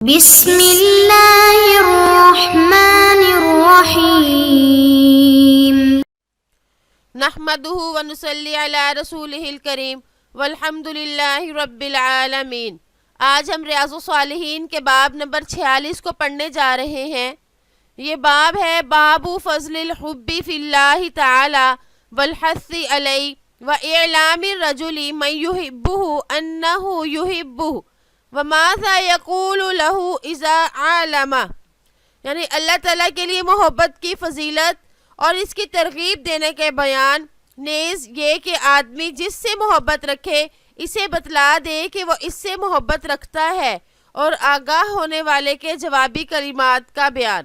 بسم اللہ الرحمن الرحیم نحمدہ ونصلی علی رسولہ الکریم والحمد للہ رب العالمین۔ آج ہم ریاض الصالحین کے باب نمبر 46 کو پڑھنے جا رہے ہیں۔ یہ باب ہے باب فضل الحب فی اللہ تعالی والحث علیہ واعلام الرجل من یحبہ انہ یحبہ وماذا یقول لہ اذا علم، یعنی اللہ تعالیٰ کے لیے محبت کی فضیلت اور اس کی ترغیب دینے کے بیان، نیز یہ کہ آدمی جس سے محبت رکھے اسے بتلا دے کہ وہ اس سے محبت رکھتا ہے، اور آگاہ ہونے والے کے جوابی کلمات کا بیان۔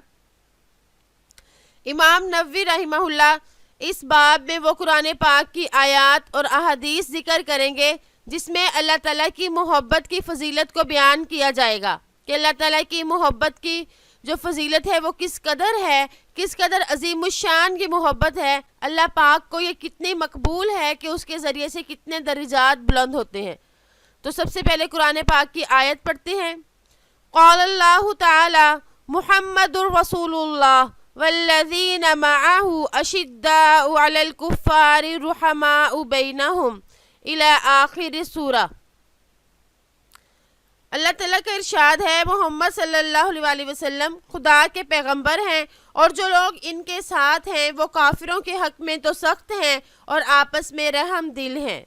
امام نووی رحمہ اللہ اس باب میں وہ قرآن پاک کی آیات اور احادیث ذکر کریں گے جس میں اللہ تعالیٰ کی محبت کی فضیلت کو بیان کیا جائے گا کہ اللہ تعالیٰ کی محبت کی جو فضیلت ہے وہ کس قدر ہے، کس قدر عظیم الشان کی محبت ہے، اللہ پاک کو یہ کتنی مقبول ہے کہ اس کے ذریعے سے کتنے درجات بلند ہوتے ہیں۔ تو سب سے پہلے قرآن پاک کی آیت پڑھتے ہیں۔ قال اللہ تعالی محمد رسول اللہ والذین معہ اشداء علی الکفار رحماء بینہم الی آخر سورہ۔ اللہ تعالیٰ کا ارشاد ہے، محمد صلی اللہ علیہ وسلم خدا کے پیغمبر ہیں، اور جو لوگ ان کے ساتھ ہیں وہ کافروں کے حق میں تو سخت ہیں اور آپس میں رحم دل ہیں۔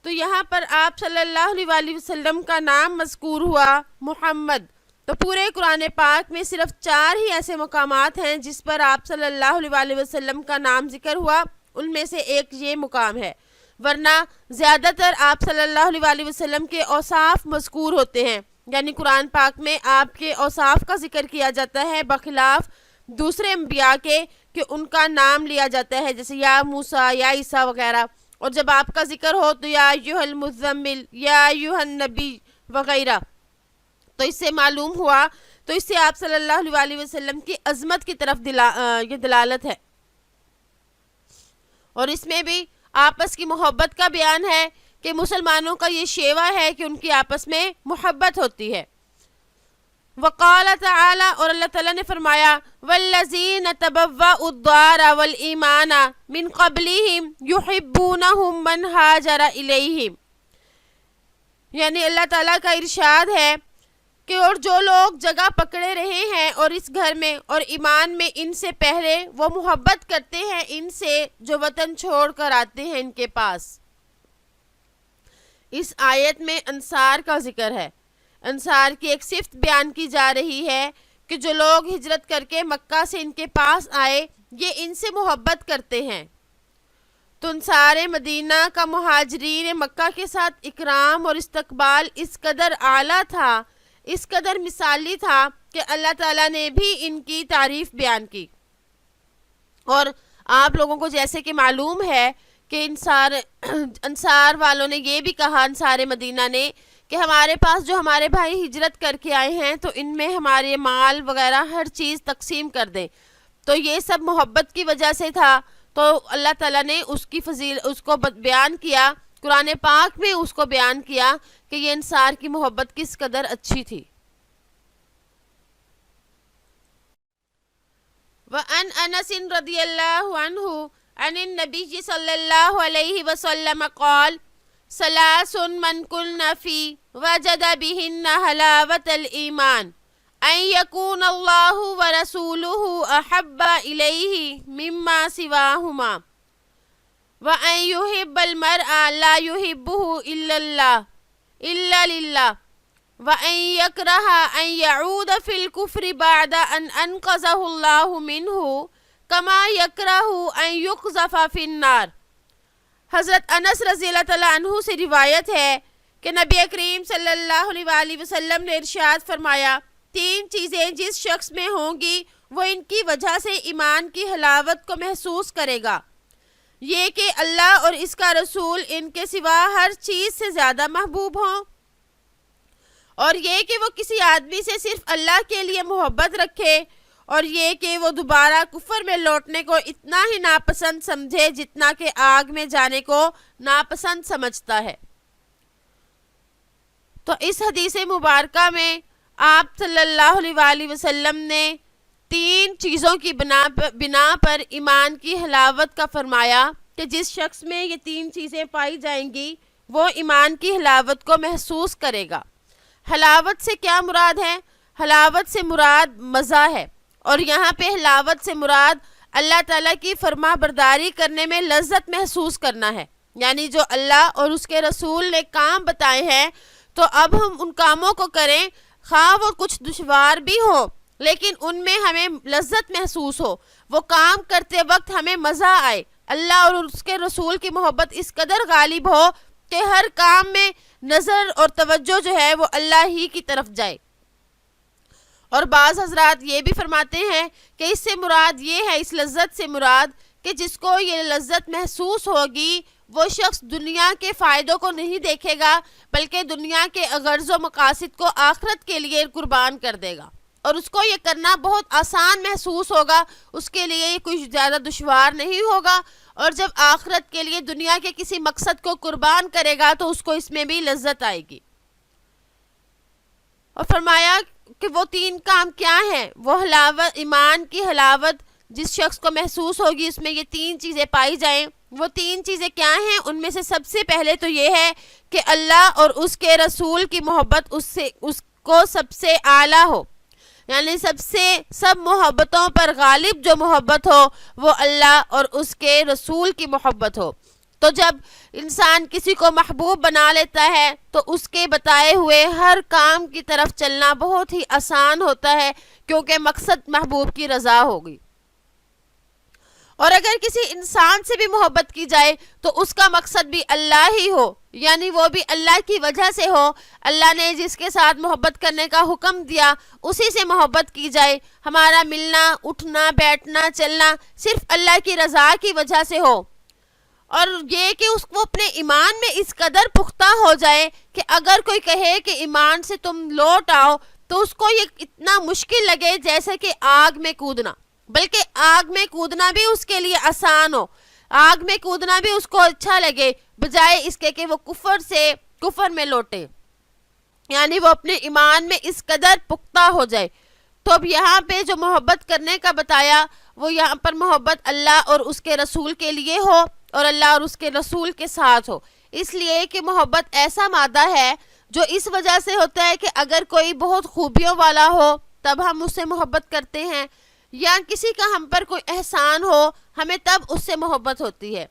تو یہاں پر آپ صلی اللہ علیہ وسلم کا نام مذکور ہوا، محمد۔ تو پورے قرآن پاک میں صرف 4 ہی ایسے مقامات ہیں جس پر آپ صلی اللہ علیہ وسلم کا نام ذکر ہوا، ان میں سے ایک یہ مقام ہے، ورنہ زیادہ تر آپ صلی اللہ علیہ وسلم کے اوصاف مذکور ہوتے ہیں، یعنی قرآن پاک میں آپ کے اوصاف کا ذکر کیا جاتا ہے بخلاف دوسرے انبیاء کے کہ ان کا نام لیا جاتا ہے، جیسے یا موسیٰ یا عیسیٰ وغیرہ، اور جب آپ کا ذکر ہو تو یا ایھا المزمل یا ایھا النبی وغیرہ۔ تو اس سے معلوم ہوا، تو اس سے آپ صلی اللہ علیہ وسلم کی عظمت کی طرف یہ دلالت ہے، اور اس میں بھی آپس کی محبت کا بیان ہے کہ مسلمانوں کا یہ شیوا ہے کہ ان کی آپس میں محبت ہوتی ہے۔ وقال تعالی، اور اللہ تعالیٰ نے فرمایا، والذین تبوأوا الدار والایمان من قبلہم یحبونہم من ہاجر الیہم، یعنی اللہ تعالیٰ کا ارشاد ہے کہ اور جو لوگ جگہ پکڑے رہے ہیں اور اس گھر میں اور ایمان میں ان سے پہلے، وہ محبت کرتے ہیں ان سے جو وطن چھوڑ کر آتے ہیں ان کے پاس۔ اس آیت میں انصار کا ذکر ہے، انصار کی ایک صفت بیان کی جا رہی ہے کہ جو لوگ ہجرت کر کے مکہ سے ان کے پاس آئے یہ ان سے محبت کرتے ہیں۔ تو انصار مدینہ کا مہاجرین مکہ کے ساتھ اکرام اور استقبال اس قدر اعلیٰ تھا، اس قدر مثالی تھا کہ اللہ تعالیٰ نے بھی ان کی تعریف بیان کی۔ اور آپ لوگوں کو جیسے کہ معلوم ہے کہ انصار والوں نے یہ بھی کہا، انصار مدینہ نے، کہ ہمارے پاس جو ہمارے بھائی ہجرت کر کے آئے ہیں تو ان میں ہمارے مال وغیرہ ہر چیز تقسیم کر دیں۔ تو یہ سب محبت کی وجہ سے تھا، تو اللہ تعالیٰ نے اس کو بیان کیا، قرآن پاک میں اس کو بیان کیا کہ یہ انصار کی محبت کس قدر اچھی تھی۔ وعن انس رضی اللہ عنہ عن النبی صلی اللہ علیہ وسلم قال ثلاث من کن فی وجد بہن حلاوة الایمان ان یکون اللہ ورسولہ احب الیہ مما سواہما وَأَن يُحِبَّ الْمَرْءَ لَا يُحِبُّهُ إِلَّا اللَّهُ إِلَّا لِلَّهِ وَأَن يَكْرَهَ أَن يَعُودَ فِي الْكُفْرِ بَعْدَ أَنْ أَنْقَذَهُ اللَّهُ مِنْهُ كَمَا يَكْرَهُ أَن يُقْذَفَ فِي النَّارِ۔ حضرت انس رضی اللہ تعالیٰ عنہ سے روایت ہے کہ نبی کریم صلی اللہ علیہ وسلم نے ارشاد فرمایا، 3 چیزیں جس شخص میں ہوں گی وہ ان کی وجہ سے ایمان کی حلاوت کو محسوس کرے گا، یہ کہ اللہ اور اس کا رسول ان کے سوا ہر چیز سے زیادہ محبوب ہوں، اور یہ کہ وہ کسی آدمی سے صرف اللہ کے لیے محبت رکھے، اور یہ کہ وہ دوبارہ کفر میں لوٹنے کو اتنا ہی ناپسند سمجھے جتنا کہ آگ میں جانے کو ناپسند سمجھتا ہے۔ تو اس حدیث مبارکہ میں آپ صلی اللہ علیہ وآلہ وسلم نے 3 چیزوں کی بنا پر ایمان کی حلاوت کا فرمایا کہ جس شخص میں یہ 3 چیزیں پائی جائیں گی وہ ایمان کی حلاوت کو محسوس کرے گا۔ حلاوت سے کیا مراد ہے؟ حلاوت سے مراد مزہ ہے، اور یہاں پہ حلاوت سے مراد اللہ تعالیٰ کی فرما برداری کرنے میں لذت محسوس کرنا ہے، یعنی جو اللہ اور اس کے رسول نے کام بتائے ہیں تو اب ہم ان کاموں کو کریں، خواہ وہ کچھ دشوار بھی ہو لیکن ان میں ہمیں لذت محسوس ہو، وہ کام کرتے وقت ہمیں مزہ آئے، اللہ اور اس کے رسول کی محبت اس قدر غالب ہو کہ ہر کام میں نظر اور توجہ جو ہے وہ اللہ ہی کی طرف جائے۔ اور بعض حضرات یہ بھی فرماتے ہیں کہ اس سے مراد یہ ہے، اس لذت سے مراد کہ جس کو یہ لذت محسوس ہوگی وہ شخص دنیا کے فائدوں کو نہیں دیکھے گا بلکہ دنیا کے غرض و مقاصد کو آخرت کے لیے قربان کر دے گا، اور اس کو یہ کرنا بہت آسان محسوس ہوگا، اس کے لیے یہ کچھ زیادہ دشوار نہیں ہوگا، اور جب آخرت کے لیے دنیا کے کسی مقصد کو قربان کرے گا تو اس کو اس میں بھی لذت آئے گی۔ اور فرمایا کہ وہ 3 کام کیا ہیں؟ وہ حلاوت، ایمان کی حلاوت جس شخص کو محسوس ہوگی اس میں یہ 3 چیزیں پائی جائیں، وہ 3 چیزیں کیا ہیں؟ ان میں سے سب سے پہلے تو یہ ہے کہ اللہ اور اس کے رسول کی محبت اس کو سب سے اعلیٰ ہو، یعنی سب محبتوں پر غالب جو محبت ہو وہ اللہ اور اس کے رسول کی محبت ہو۔ تو جب انسان کسی کو محبوب بنا لیتا ہے تو اس کے بتائے ہوئے ہر کام کی طرف چلنا بہت ہی آسان ہوتا ہے، کیونکہ مقصد محبوب کی رضا ہوگی۔ اور اگر کسی انسان سے بھی محبت کی جائے تو اس کا مقصد بھی اللہ ہی ہو، یعنی وہ بھی اللہ کی وجہ سے ہو، اللہ نے جس کے ساتھ محبت کرنے کا حکم دیا اسی سے محبت کی جائے، ہمارا ملنا، اٹھنا، بیٹھنا، چلنا صرف اللہ کی رضا کی وجہ سے ہو، اور یہ کہ اس کو اپنے ایمان میں اس قدر پختہ ہو جائے کہ اگر کوئی کہے کہ ایمان سے تم لوٹ آؤ تو اس کو یہ اتنا مشکل لگے جیسے کہ آگ میں کودنا، بلکہ آگ میں کودنا بھی اس کے لیے آسان ہو، آگ میں کودنا بھی اس کو اچھا لگے بجائے اس کے کہ وہ کفر میں لوٹے، یعنی وہ اپنے ایمان میں اس قدر پختہ ہو جائے۔ تو اب یہاں پہ جو محبت کرنے کا بتایا وہ یہاں پر محبت اللہ اور اس کے رسول کے لیے ہو اور اللہ اور اس کے رسول کے ساتھ ہو، اس لیے کہ محبت ایسا مادہ ہے جو اس وجہ سے ہوتا ہے کہ اگر کوئی بہت خوبیوں والا ہو تب ہم اس سے محبت کرتے ہیں، یا کسی کا ہم پر کوئی احسان ہو ہمیں تب اس سے محبت ہوتی ہے۔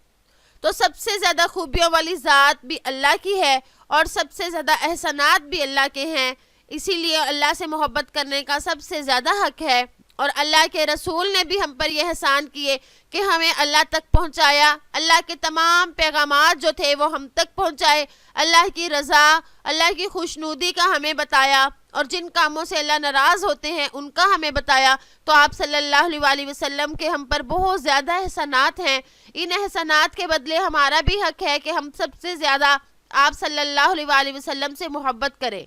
تو سب سے زیادہ خوبیوں والی ذات بھی اللہ کی ہے اور سب سے زیادہ احسانات بھی اللہ کے ہیں، اسی لیے اللہ سے محبت کرنے کا سب سے زیادہ حق ہے، اور اللہ کے رسول نے بھی ہم پر یہ احسان کیے کہ ہمیں اللہ تک پہنچایا، اللہ کے تمام پیغامات جو تھے وہ ہم تک پہنچائے، اللہ کی رضا، اللہ کی خوشنودی کا ہمیں بتایا، اور جن کاموں سے اللہ ناراض ہوتے ہیں ان کا ہمیں بتایا۔ تو آپ صلی اللہ علیہ وآلہ وسلم کے ہم پر بہت زیادہ احسانات ہیں، ان احسانات کے بدلے ہمارا بھی حق ہے کہ ہم سب سے زیادہ آپ صلی اللہ علیہ وآلہ وسلم سے محبت کریں،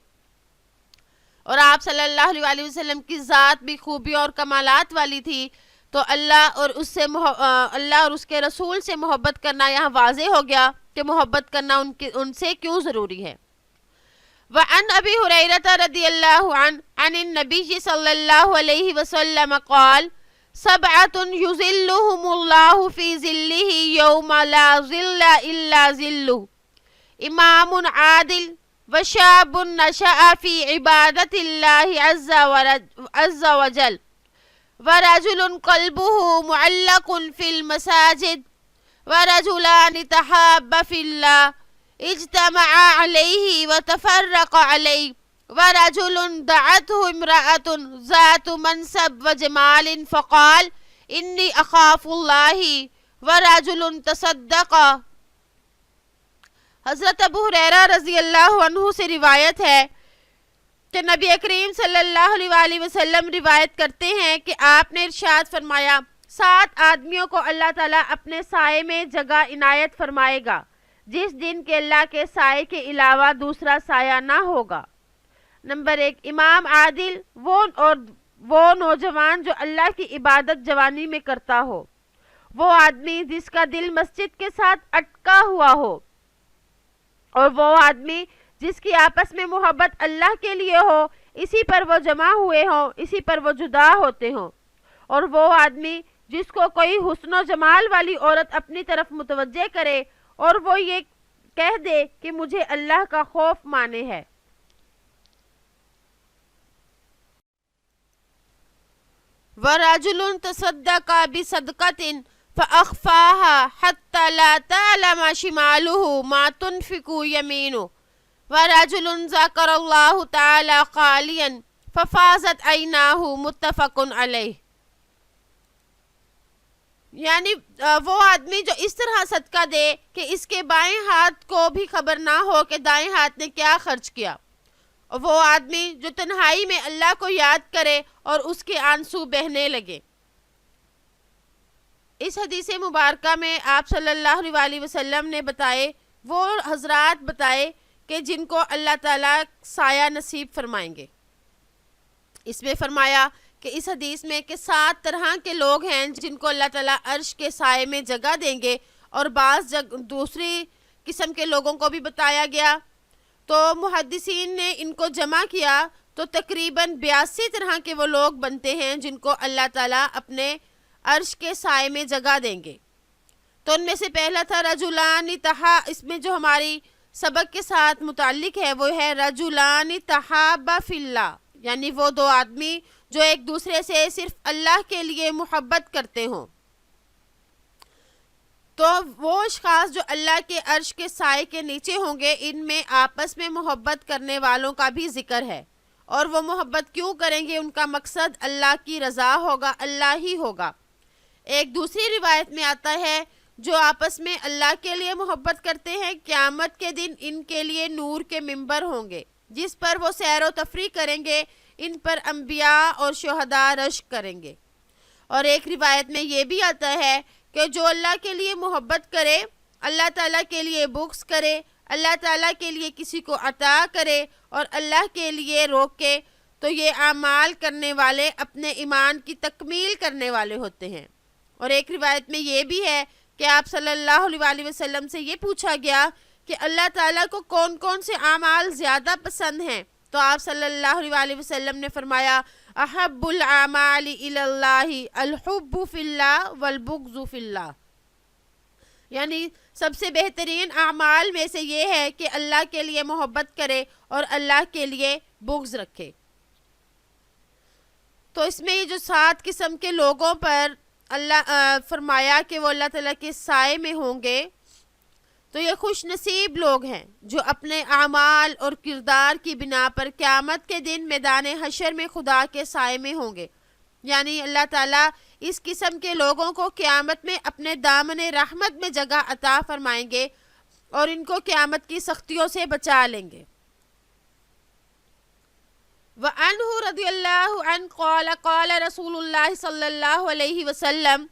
اور آپ صلی اللہ علیہ وآلہ وسلم کی ذات بھی خوبیوں اور کمالات والی تھی، تو اللہ اور اس کے رسول سے محبت کرنا یہاں واضح ہو گیا کہ محبت کرنا ان سے کیوں ضروری ہے۔ وعن ابی ہریرہ رضی اللہ عنہ عن النبی صلی اللہ علیہ وسلم قال سبعۃ یظلهم اللہ فی ظلہ یوم لا ظل الا ظلہ، امام عادل وشاب نشأ فی عبادت اللہ عز وجل، ورجل قلبه معلق فی المساجد، ورجلان تحابا فی اللہ اجتمعا علیہ وتفرق علیہ، ورجل دعته امرأة ذات منصب وجمال فقال انی اخاف اللہ، ورجل تصدق۔ حضرت ابو ہریرہ رضی اللہ عنہ سے روایت ہے کہ نبی کریم صلی اللہ علیہ وآلہ وسلم روایت کرتے ہیں کہ آپ نے ارشاد فرمایا، 7 آدمیوں کو اللہ تعالیٰ اپنے سائے میں جگہ عنایت فرمائے گا جس دن کے اللہ کے سائے کے علاوہ دوسرا سایہ نہ ہوگا۔ نمبر 1، امام عادل، وہ نوجوان جو اللہ کی عبادت جوانی میں کرتا ہو، وہ آدمی جس کا دل مسجد کے ساتھ اٹکا ہوا ہو، اور وہ آدمی جس کی آپس میں محبت اللہ کے لیے ہو، اسی پر وہ جمع ہوئے ہوں، اسی پر وہ جدا ہوتے ہوں۔ اور وہ آدمی جس کو کوئی حسن و جمال والی عورت اپنی طرف متوجہ کرے اور وہ یہ کہہ دے کہ مجھے اللہ کا خوف مانے ہے۔ وَرَجُلٌ تَصَدَّقَ بِصَدْقَةٍ فَأَخْفَاهَا حَتَّى لَا تَعْلَمَ شِمَالُهُ مَا تُنْفِقُ يَمِينُهُ وَرَجُلٌ ذَكَرَ اللَّهُ تَعَالَى خَالِيًا فَفَاضَتْ عَيْنَاهُ متفق علیہ۔ یعنی وہ آدمی جو اس طرح صدقہ دے کہ اس کے بائیں ہاتھ کو بھی خبر نہ ہو کہ دائیں ہاتھ نے کیا خرچ کیا، اور وہ آدمی جو تنہائی میں اللہ کو یاد کرے اور اس کے آنسو بہنے لگے۔ اس حدیث مبارکہ میں آپ صلی اللہ علیہ وسلم نے بتائے وہ حضرات بتائے کہ جن کو اللہ تعالیٰ سایہ نصیب فرمائیں گے۔ اس میں فرمایا کہ اس حدیث میں کہ 7 طرح کے لوگ ہیں جن کو اللہ تعالیٰ عرش کے سائے میں جگہ دیں گے، اور بعض دوسری قسم کے لوگوں کو بھی بتایا گیا۔ تو محدثین نے ان کو جمع کیا تو تقریباً 82 طرح کے وہ لوگ بنتے ہیں جن کو اللہ تعالیٰ اپنے عرش کے سائے میں جگہ دیں گے۔ تو ان میں سے پہلا تھا رجلان اس میں جو ہماری سبق کے ساتھ متعلق ہے وہ ہے رجلان تحابا فی اللہ، یعنی وہ 2 آدمی جو ایک دوسرے سے صرف اللہ کے لیے محبت کرتے ہوں۔ تو وہ اشخاص جو اللہ کے عرش کے سائے کے نیچے ہوں گے، ان میں آپس میں محبت کرنے والوں کا بھی ذکر ہے، اور وہ محبت کیوں کریں گے؟ ان کا مقصد اللہ کی رضا ہوگا، اللہ ہی ہوگا۔ ایک دوسری روایت میں آتا ہے جو آپس میں اللہ کے لیے محبت کرتے ہیں، قیامت کے دن ان کے لیے نور کے ممبر ہوں گے جس پر وہ سیر و تفریح کریں گے، ان پر انبیاء اور شہداء رشک کریں گے۔ اور ایک روایت میں یہ بھی آتا ہے کہ جو اللہ کے لیے محبت کرے، اللہ تعالیٰ کے لیے بغض کرے، اللہ تعالیٰ کے لیے کسی کو عطا کرے اور اللہ کے لیے روکے، تو یہ اعمال کرنے والے اپنے ایمان کی تکمیل کرنے والے ہوتے ہیں۔ اور ایک روایت میں یہ بھی ہے کہ آپ صلی اللہ علیہ وسلم سے یہ پوچھا گیا کہ اللہ تعالیٰ کو کون کون سے اعمال زیادہ پسند ہیں، تو آپ صلی اللہ علیہ وسلم نے فرمایا احب الاعمال الی اللہ الحب فی اللہ والبغض فی اللہ، یعنی سب سے بہترین اعمال میں سے یہ ہے کہ اللہ کے لیے محبت کرے اور اللہ کے لیے بغض رکھے۔ تو اس میں یہ جو 7 قسم کے لوگوں پر اللہ فرمایا کہ وہ اللہ تعالیٰ کے سائے میں ہوں گے، تو یہ خوش نصیب لوگ ہیں جو اپنے اعمال اور کردار کی بنا پر قیامت کے دن میدان حشر میں خدا کے سائے میں ہوں گے۔ یعنی اللہ تعالیٰ اس قسم کے لوگوں کو قیامت میں اپنے دامن رحمت میں جگہ عطا فرمائیں گے اور ان کو قیامت کی سختیوں سے بچا لیں گے۔ وعنہ رضی اللہ عنہ قال قال رسول اللہ صلی اللہ علیہ وسلم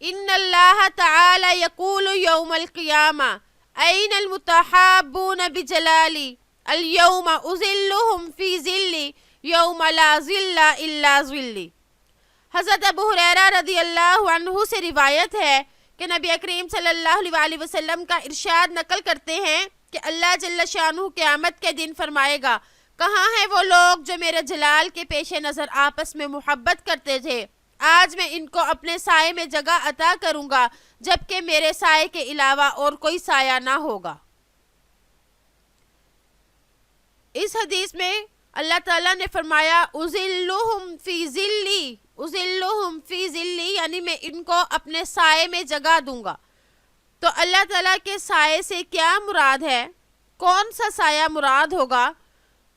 ان اللہ تعالی یقول یوم القیامہ این المتحابون بجلالی اليوم اذلهم فی ذلی یوم لا ذل الا ذلی۔ حضرت ابو ہریرہ رضی اللہ عنہ سے روایت ہے کہ نبی کریم صلی اللہ علیہ وسلم کا ارشاد نقل کرتے ہیں کہ اللہ جل شانہ قیامت کے دن فرمائے گا، کہاں ہیں وہ لوگ جو میرے جلال کے پیش نظر آپس میں محبت کرتے تھے؟ آج میں ان کو اپنے سائے میں جگہ عطا کروں گا، جبکہ میرے سائے کے علاوہ اور کوئی سایہ نہ ہوگا۔ اس حدیث میں اللہ تعالیٰ نے فرمایا اذلہم فی ذلی، اذلہم فی ذلی، یعنی میں ان کو اپنے سائے میں جگہ دوں گا۔ تو اللہ تعالیٰ کے سائے سے کیا مراد ہے؟ کون سا سایہ مراد ہوگا؟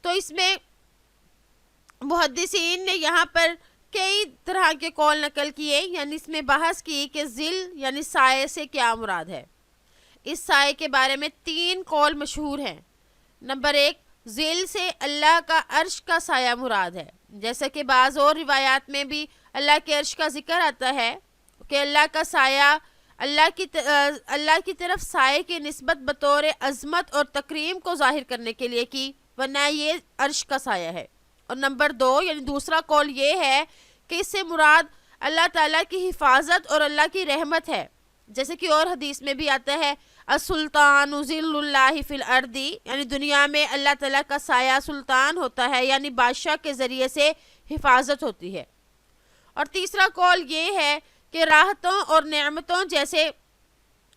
تو اس میں محدثین نے یہاں پر کئی طرح کے قول نقل کیے، یعنی اس میں بحث کی کہ ذل یعنی سائے سے کیا مراد ہے۔ اس سائے کے بارے میں 3 قول مشہور ہیں۔ نمبر 1، ذل سے اللہ کا عرش کا سایہ مراد ہے، جیسا کہ بعض اور روایات میں بھی اللہ کے عرش کا ذکر آتا ہے کہ اللہ کا سایہ اللہ کی طرف سائے کی نسبت بطور عظمت اور تکریم کو ظاہر کرنے کے لیے کی، ورنہ یہ عرش کا سایہ ہے۔ اور نمبر 2 یعنی دوسرا قول یہ ہے کہ اس سے مراد اللہ تعالیٰ کی حفاظت اور اللہ کی رحمت ہے، جیسے کہ اور حدیث میں بھی آتا ہے السلطان ذل اللہ فی الارض، یعنی دنیا میں اللہ تعالیٰ کا سایہ سلطان ہوتا ہے، یعنی بادشاہ کے ذریعے سے حفاظت ہوتی ہے۔ اور تیسرا قول یہ ہے کہ راحتوں اور نعمتوں جیسے،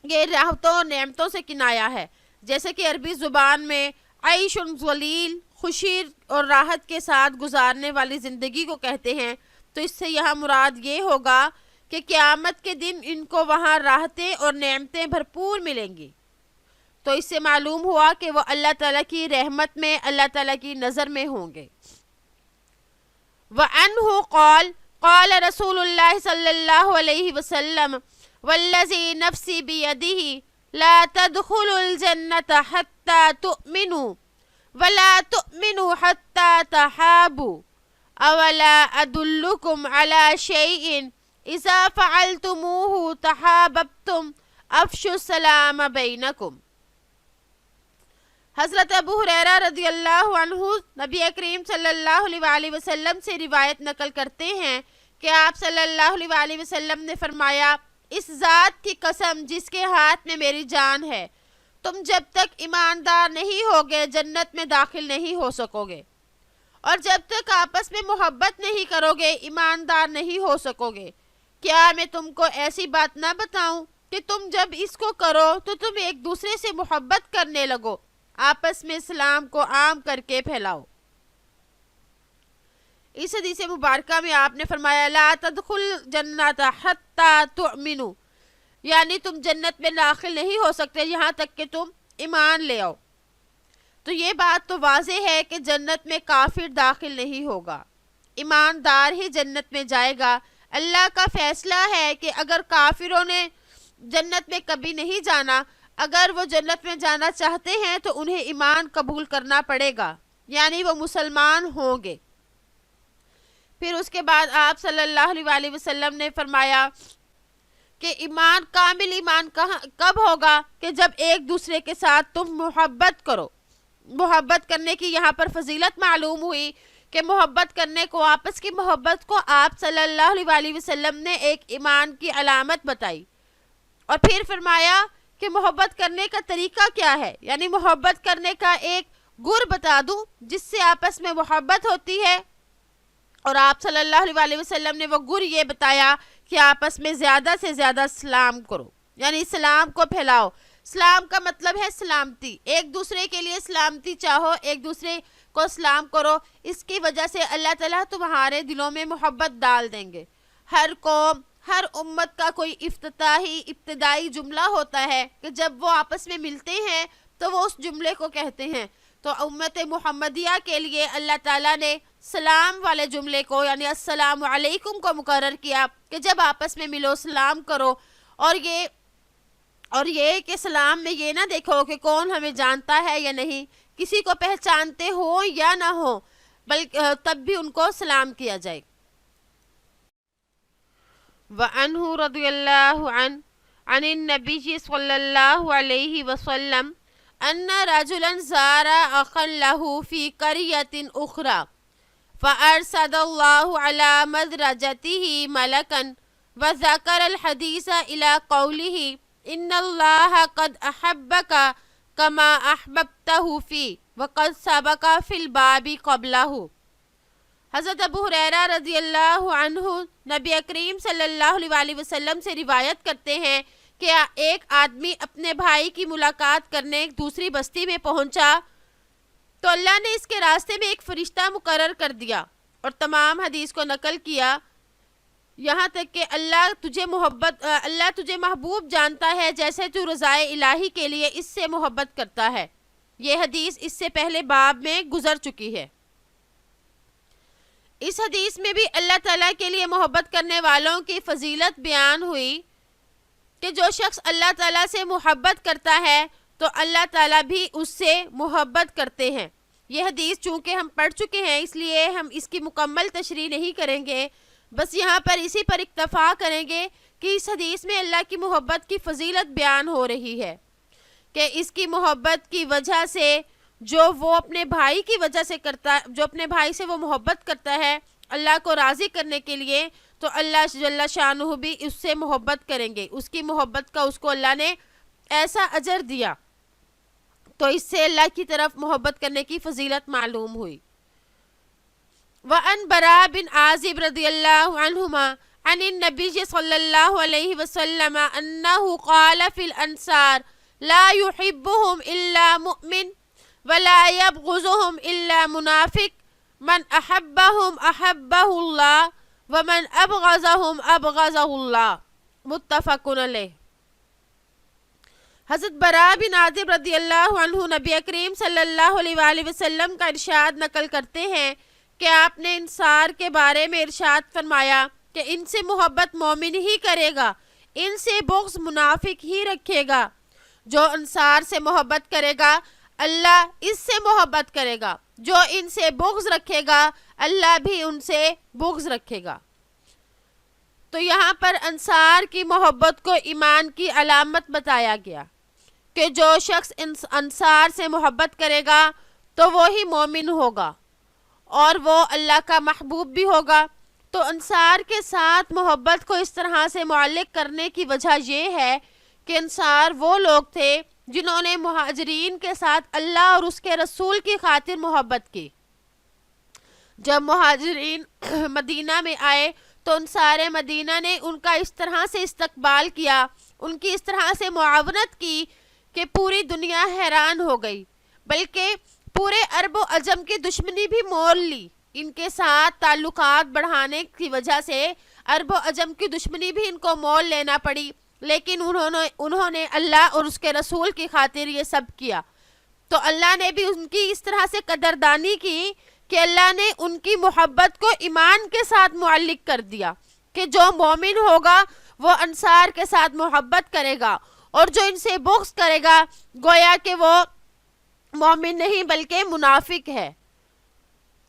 یہ راحتوں اور نعمتوں سے کنایا ہے، جیسے کہ عربی زبان میں عیش ذلیل، خوشی اور راحت کے ساتھ گزارنے والی زندگی کو کہتے ہیں، تو اس سے یہاں مراد یہ ہوگا کہ قیامت کے دن ان کو وہاں راحتیں اور نعمتیں بھرپور ملیں گی۔ تو اس سے معلوم ہوا کہ وہ اللہ تعالیٰ کی رحمت میں، اللہ تعالیٰ کی نظر میں ہوں گے۔ وَعَنْهُ قال قال رسول اللہ صلی اللہ علیہ وسلم والذی نفسی بیدہ لا تدخلوا الجنة حتى تؤمنوا ولا تؤمنوا حتى تحابوا اولا ادلکم علی شیء اذا فعلتموه تحاببتم افشوا السلام بینکم۔ حضرت ابو ہریرہ رضی اللہ عنہ نبی کریم صلی اللہ علیہ وآلہ وسلم سے روایت نقل کرتے ہیں کہ آپ صلی اللہ علیہ وآلہ وسلم نے فرمایا، اس ذات کی قسم جس کے ہاتھ میں میری جان ہے، تم جب تک ایماندار نہیں ہوگے جنت میں داخل نہیں ہو سکو گے، اور جب تک آپس میں محبت نہیں کرو گے ایماندار نہیں ہو سکو گے۔ کیا میں تم کو ایسی بات نہ بتاؤں کہ تم جب اس کو کرو تو تم ایک دوسرے سے محبت کرنے لگو، آپس میں اسلام کو عام کر کے پھیلاؤ۔ اس حدیث مبارکہ میں آپ نے فرمایا لا تدخل جنت حتی تؤمنو، یعنی تم جنت میں داخل نہیں ہو سکتے یہاں تک کہ تم ایمان لے آؤ۔ تو یہ بات تو واضح ہے کہ جنت میں کافر داخل نہیں ہوگا، ایماندار ہی جنت میں جائے گا۔ اللہ کا فیصلہ ہے کہ اگر کافروں نے جنت میں کبھی نہیں جانا، اگر وہ جنت میں جانا چاہتے ہیں تو انہیں ایمان قبول کرنا پڑے گا، یعنی وہ مسلمان ہوں گے۔ پھر اس کے بعد آپ صلی اللہ علیہ وآلہ وسلم نے فرمایا کہ ایمان، کامل ایمان کب ہوگا؟ کہ جب ایک دوسرے کے ساتھ تم محبت کرو۔ محبت کرنے کی یہاں پر فضیلت معلوم ہوئی کہ محبت کرنے کو، آپس کی محبت کو آپ صلی اللہ علیہ وآلہ وسلم نے ایک ایمان کی علامت بتائی، اور پھر فرمایا کہ محبت کرنے کا طریقہ کیا ہے، یعنی محبت کرنے کا ایک گر بتا دوں جس سے آپس میں محبت ہوتی ہے، اور آپ صلی اللہ علیہ وآلہ وسلم نے وہ گر یہ بتایا کہ آپس میں زیادہ سے زیادہ سلام کرو، یعنی اسلام کو پھیلاؤ۔ اسلام کا مطلب ہے سلامتی، ایک دوسرے کے لیے سلامتی چاہو، ایک دوسرے کو سلام کرو، اس کی وجہ سے اللہ تعالیٰ تمہارے دلوں میں محبت ڈال دیں گے۔ ہر قوم، ہر امت کا کوئی ابتدائی جملہ ہوتا ہے کہ جب وہ آپس میں ملتے ہیں تو وہ اس جملے کو کہتے ہیں، تو امت محمدیہ کے لیے اللہ تعالیٰ نے سلام والے جملے کو، یعنی السلام علیکم کو مقرر کیا کہ جب آپس میں ملو سلام کرو، اور یہ کہ سلام میں یہ نہ دیکھو کہ کون ہمیں جانتا ہے یا نہیں، کسی کو پہچانتے ہو یا نہ ہو، بلکہ تب بھی ان کو سلام کیا جائے۔ وعنہ رضی اللہ عنہ عن النبی صلی اللہ علیہ وسلم ان رجلا زار اخا له في قرية اخرى فارسل الله على مدرجته ملكا وذكر الحديث الى قوله ان الله قد احبك كما احببته فيه وقد سبق في الباب قبله۔ حضرت ابو ہریرہ رضی اللہ عنہ نبی کریم صلی اللہ علیہ وآلہ وسلم سے روایت کرتے ہیں کہ ایک آدمی اپنے بھائی کی ملاقات کرنے ایک دوسری بستی میں پہنچا تو اللہ نے اس کے راستے میں ایک فرشتہ مقرر کر دیا، اور تمام حدیث کو نقل کیا یہاں تک کہ اللہ تجھے محبوب جانتا ہے جیسے تو رضائے الہی کے لیے اس سے محبت کرتا ہے۔ یہ حدیث اس سے پہلے باب میں گزر چکی ہے۔ اس حدیث میں بھی اللہ تعالیٰ کے لیے محبت کرنے والوں کی فضیلت بیان ہوئی کہ جو شخص اللہ تعالیٰ سے محبت کرتا ہے تو اللہ تعالیٰ بھی اس سے محبت کرتے ہیں۔ یہ حدیث چونکہ ہم پڑھ چکے ہیں اس لیے ہم اس کی مکمل تشریح نہیں کریں گے، بس یہاں پر اسی پر اکتفا کریں گے کہ اس حدیث میں اللہ کی محبت کی فضیلت بیان ہو رہی ہے کہ اس کی محبت کی وجہ سے جو وہ اپنے بھائی کی وجہ سے کرتا، جو اپنے بھائی سے وہ محبت کرتا ہے اللہ کو راضی کرنے کے لیے، تو اللہ جل شانہ بھی اس سے محبت کریں گے، اس کی محبت کا اس کو اللہ نے ایسا اجر دیا، تو اس سے اللہ کی طرف محبت کرنے کی فضیلت معلوم ہوئی۔ وعن براء بن عازب رضی اللہ عنہما عن النبی صلی اللہ علیہ وسلم انہ قال فی الانصار لا يحبهم الا مؤمن ولا يبغضهم الا منافق من احبهم احبه اللہ ومن ابغضهم ابغضه اللہ، متفق علیہ۔ حضرت براء بن عازب رضی اللہ عنہ نبی کریم صلی اللہ علیہ وآلہ وسلم کا ارشاد نقل کرتے ہیں کہ آپ نے انصار کے بارے میں ارشاد فرمایا کہ ان سے محبت مومن ہی کرے گا، ان سے بغض منافق ہی رکھے گا۔ جو انصار سے محبت کرے گا اللہ اس سے محبت کرے گا، جو ان سے بغض رکھے گا اللہ بھی ان سے بغض رکھے گا۔ تو یہاں پر انصار کی محبت کو ایمان کی علامت بتایا گیا کہ جو شخص انصار سے محبت کرے گا تو وہی مومن ہوگا اور وہ اللہ کا محبوب بھی ہوگا۔ تو انصار کے ساتھ محبت کو اس طرح سے معلق کرنے کی وجہ یہ ہے کہ انصار وہ لوگ تھے جنہوں نے مہاجرین کے ساتھ اللہ اور اس کے رسول کی خاطر محبت کی۔ جب مہاجرین مدینہ میں آئے تو انصار مدینہ نے ان کا اس طرح سے استقبال کیا، ان کی اس طرح سے معاونت کی کہ پوری دنیا حیران ہو گئی، بلکہ پورے عرب و عجم کی دشمنی بھی مول لی۔ ان کے ساتھ تعلقات بڑھانے کی وجہ سے عرب و عجم کی دشمنی بھی ان کو مول لینا پڑی، لیکن انہوں نے اللہ اور اس کے رسول کی خاطر یہ سب کیا۔ تو اللہ نے بھی ان کی اس طرح سے قدردانی کی کہ اللہ نے ان کی محبت کو ایمان کے ساتھ معلق کر دیا کہ جو مومن ہوگا وہ انصار کے ساتھ محبت کرے گا، اور جو ان سے بغض کرے گا گویا کہ وہ مومن نہیں بلکہ منافق ہے۔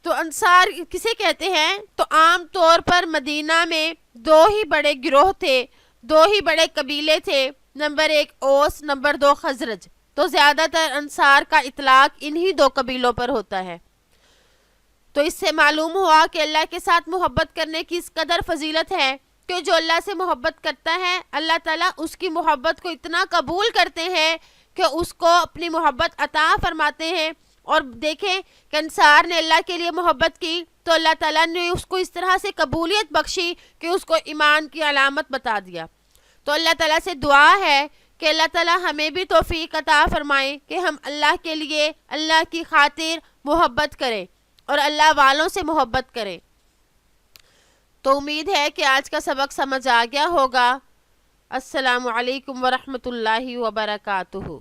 تو انصار کسے کہتے ہیں؟ تو عام طور پر مدینہ میں دو ہی بڑے گروہ تھے، دو ہی بڑے قبیلے تھے، نمبر 1 اوس، نمبر 2 خزرج۔ تو زیادہ تر انصار کا اطلاق انہی دو قبیلوں پر ہوتا ہے۔ تو اس سے معلوم ہوا کہ اللہ کے ساتھ محبت کرنے کی اس قدر فضیلت ہے کہ جو اللہ سے محبت کرتا ہے اللہ تعالیٰ اس کی محبت کو اتنا قبول کرتے ہیں کہ اس کو اپنی محبت عطا فرماتے ہیں۔ اور دیکھیں کہ انصار نے اللہ کے لیے محبت کی تو اللہ تعالیٰ نے اس کو اس طرح سے قبولیت بخشی کہ اس کو ایمان کی علامت بتا دیا۔ تو اللہ تعالیٰ سے دعا ہے کہ اللہ تعالیٰ ہمیں بھی توفیق عطا فرمائے کہ ہم اللہ کے لیے اللہ کی خاطر محبت کریں اور اللہ والوں سے محبت کریں۔ تو امید ہے کہ آج کا سبق سمجھ آ گیا ہوگا۔ السلام علیکم ورحمۃ اللہ وبرکاتہ۔